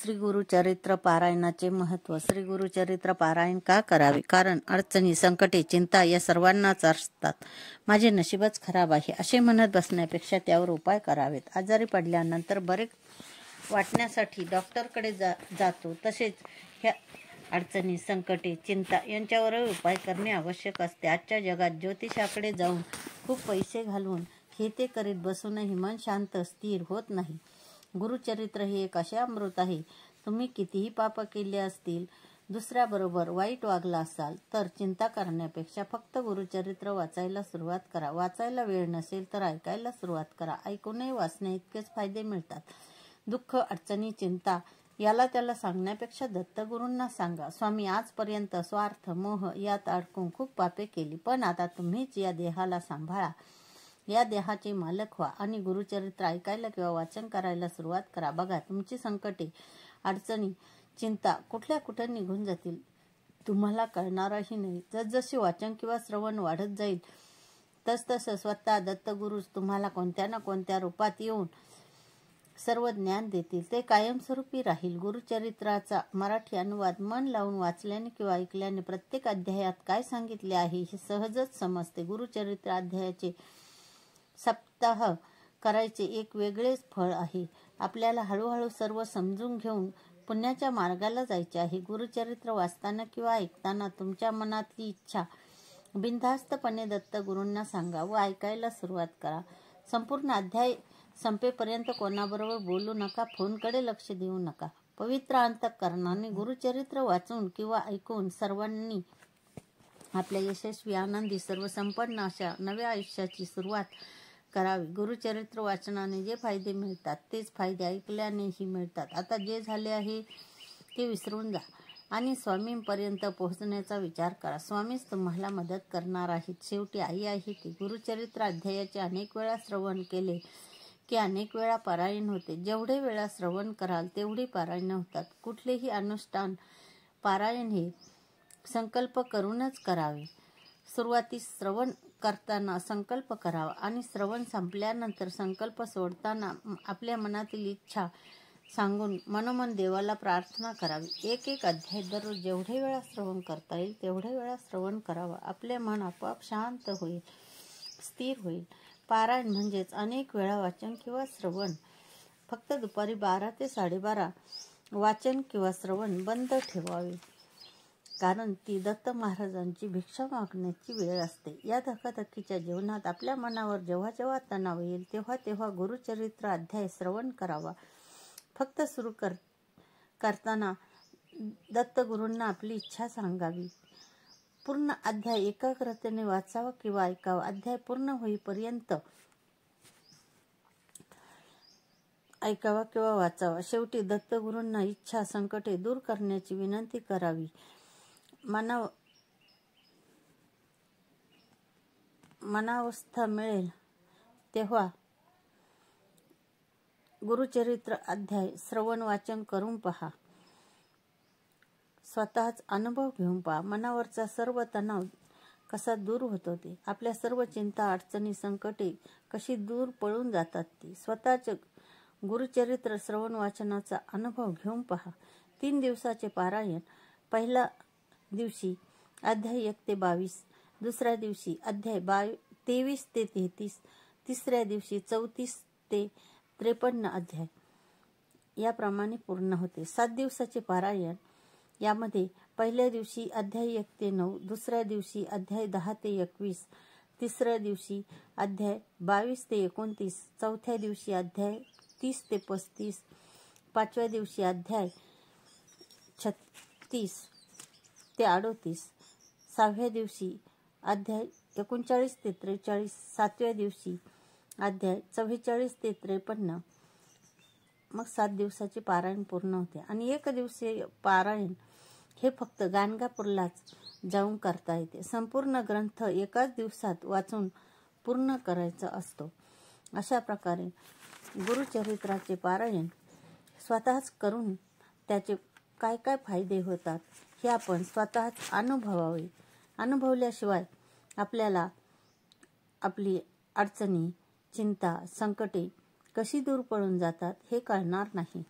श्री गुरुचरित्र पारायणाचे महत्त्व. श्री गुरुचरित्र पारायण का करावे? कारण अडचणी, संकटे, चिंता या सर्वांनाच असतात. माझे नशीबच खराब आहे असे म्हणत बसण्यापेक्षा त्यावर उपाय करावेत. आजारी पडल्यानंतर बरे वाटण्यासाठी डॉक्टरकडे जातो, तसेच ह्या अडचणी, संकटे, चिंता यांच्यावरही उपाय करणे आवश्यक असते. आजच्या जगात ज्योतिषाकडे जाऊन खूप पैसे घालून हे ते करीत बसूनही मन शांत स्थिर होत नाही. गुरुचरित्र हे एक असे अमृत आहे. तुम्ही कितीही पाप केले असतील, दुसऱ्याबरोबर वाईट वागला असाल, तर चिंता करण्यापेक्षा फक्त गुरुचरित्र वाचायला सुरुवात करा. वाचायला वेळ नसेल तर ऐकायला सुरुवात करा. ऐकूनही वाचण्या इतकेच फायदे मिळतात. दुःख, अडचणी, चिंता याला त्याला सांगण्यापेक्षा दत्तगुरूंना सांगा. स्वामी, आजपर्यंत स्वार्थ, मोह यात अडकून खूप पापे केली, पण आता तुम्हीच या देहाला सांभाळा, या देहाचे मालक व्हा आणि गुरुचरित्र ऐकायला किंवा वाचन करायला सुरुवात करा. बघा, तुमची संकटे, अडचणी, चिंता कुठल्या कुठे निघून जातील, तुम्हाला कळणारही नाही. जसजसे वाचन किंवा श्रवण वाढत जाईल, तसतसं स्वतः दत्तगुरूच तुम्हाला कोणत्या ना कोणत्या रूपात येऊन सर्व ज्ञान देतील. ते कायमस्वरूपी राहील. गुरुचरित्राचा मराठी अनुवाद मन लावून वाचल्याने किंवा ऐकल्याने प्रत्येक अध्यायात काय सांगितले आहे हे सहजच समजते. गुरुचरित्र अध्यायाचे सप्ताह करायचे एक वेगळेच फळ आहे. आपल्याला हळूहळू सर्व समजून घेऊन पुण्याच्या मार्गाला जायचे आहे. गुरुचरित्र वाचताना किंवा ऐकताना तुमच्या मनातली इच्छा बिनधास्तपणे दत्तगुरूंना सांगा व ऐकायला सुरुवात करा. संपूर्ण अध्याय संपेपर्यंत कोणाबरोबर बोलू नका, फोनकडे लक्ष देऊ नका. पवित्र अंतःकरणाने गुरुचरित्र वाचून किंवा ऐकून सर्वांनी आपल्या यशस्वी, आनंदी, सर्वसंपन्न अशा नव्या आयुष्याची सुरुवात करावी. गुरुचरित्र वाचनाने जे फायदे मिळतात तेच फायदे ऐकल्यानेही मिळतात. आता जे झाले आहे ते विसरून जा आणि स्वामींपर्यंत पोहोचण्याचा विचार करा. स्वामीच तुम्हाला मदत करणार आहेत. शेवटी आई आहे ती. गुरुचरित्र अध्यायाचे अनेक वेळा श्रवण केले की अनेक वेळा पारायण होते. जेवढे वेळा श्रवण कराल तेवढी पारायण होतात. कुठलेही अनुष्ठान, पारायण हे संकल्प करूनच करावे. सुरुवातीस श्रवण करताना संकल्प करावा आणि श्रवण संपल्यानंतर संकल्प सोडताना आपल्या मनातील इच्छा सांगून मनोमन देवाला प्रार्थना करावी. एक एक अध्याय दररोज जेवढे वेळा श्रवण करता येईल तेवढे वेळा श्रवण करावा. आपले मन आपोआप शांत होईल, स्थिर होईल. पारायण म्हणजेच अनेक वेळा वाचन किंवा श्रवण. फक्त दुपारी 12 ते 12:30 वाचन किंवा श्रवण बंद ठेवावे, कारण ती दत्त महाराजांची भिक्षा मागण्याची वेळ असते. या धकाधकीच्या जीवनात आपल्या मनावर जेव्हा जेव्हा तणाव येईल तेव्हा तेव्हा गुरुचरित्र अध्याय श्रवण करावा. फक्त सुरू करताना दत्तगुरूंना आपली इच्छा सांगावी. पूर्ण अध्याय एकाग्रतेने वाचावा किंवा ऐकावा. अध्याय पूर्ण होईपर्यंत ऐकावा किंवा वाचावा. शेवटी दत्तगुरूंना इच्छा, संकटे दूर करण्याची विनंती करावी. मनावस्था मिळेल तेव्हा गुरुचरित्र अध्याय श्रवण वाचन करून पहा. स्वतःच अनुभव घेऊन पहा. मनावरचा सर्व तणाव कसा दूर होतो ते. आपल्या सर्व चिंता, अडचणी, संकटे कशी दूर पळून जातात ते. स्वतःच गुरुचरित्र श्रवण वाचनाचा अनुभव घेऊन पहा. 3 दिवसाचे पारायण. पहिल्या दिवशी अध्याय 1 ते 22, दुसऱ्या दिवशी अध्याय 23 ते 33, तिसऱ्या दिवशी 34 ते 53 अध्याय याप्रमाणे पूर्ण होते. 7 दिवसाचे पारायण. यामध्ये पहिल्या दिवशी अध्याय 1 ते 9, दुसऱ्या दिवशी अध्याय 10 ते 21, तिसऱ्या दिवशी अध्याय 22 ते 29, चौथ्या दिवशी अध्याय 30 ते 35, पाचव्या दिवशी अध्याय 36 ते 38, 6व्या दिवशी अध्याय 39 ते 43, 7व्या दिवशी अध्याय 44 ते 53. मग 7 दिवसाचे पारायण पूर्ण होते. आणि 1 दिवसीय पारायण हे फक्त गाणगापूरलाच जाऊन करता येते. संपूर्ण ग्रंथ एकाच दिवसात वाचून पूर्ण करायचा असतो. अशा प्रकारे गुरुचरित्राचे पारायण स्वतःच करून त्याचे काय काय फायदे होतात हे आपण स्वतःच अनुभवावे. अनुभवल्याशिवाय आपल्याला आपली अडचणी, चिंता, संकटे कशी दूर पळून जातात हे कळणार नाही.